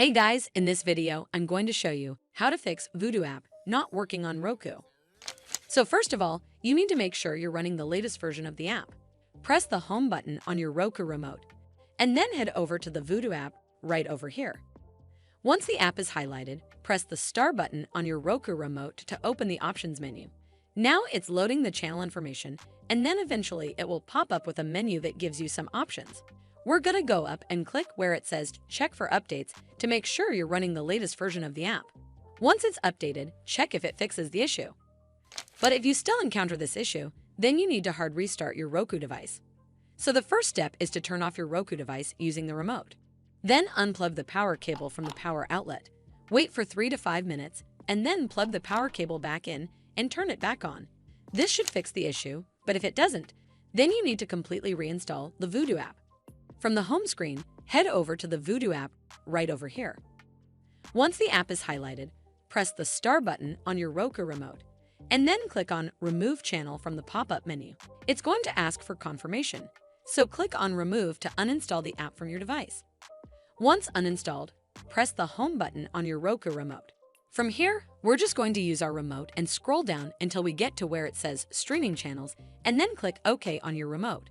Hey guys, in this video, I'm going to show you how to fix Vudu app not working on Roku. So first of all, you need to make sure you're running the latest version of the app. Press the home button on your Roku remote, and then head over to the Vudu app right over here. Once the app is highlighted, press the star button on your Roku remote to open the options menu. Now it's loading the channel information, and then eventually it will pop up with a menu that gives you some options. We're gonna go up and click where it says check for updates to make sure you're running the latest version of the app. Once it's updated, check if it fixes the issue. But if you still encounter this issue, then you need to hard restart your Roku device. So the first step is to turn off your Roku device using the remote. Then unplug the power cable from the power outlet. Wait for 3 to 5 minutes, and then plug the power cable back in and turn it back on. This should fix the issue, but if it doesn't, then you need to completely reinstall the Vudu app. From the home screen, head over to the Vudu app right over here. Once the app is highlighted, press the star button on your Roku remote, and then click on Remove Channel from the pop-up menu. It's going to ask for confirmation, so click on Remove to uninstall the app from your device. Once uninstalled, press the home button on your Roku remote. From here, we're just going to use our remote and scroll down until we get to where it says Streaming Channels, and then click OK on your remote.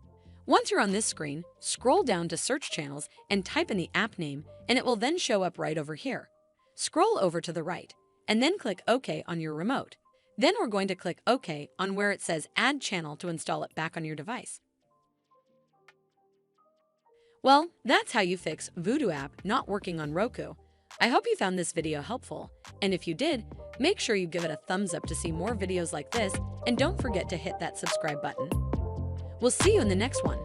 Once you're on this screen, scroll down to Search Channels and type in the app name, and it will then show up right over here. Scroll over to the right, and then click OK on your remote. Then we're going to click OK on where it says Add Channel to install it back on your device. Well, that's how you fix Vudu app not working on Roku. I hope you found this video helpful, and if you did, make sure you give it a thumbs up to see more videos like this, and don't forget to hit that subscribe button. We'll see you in the next one.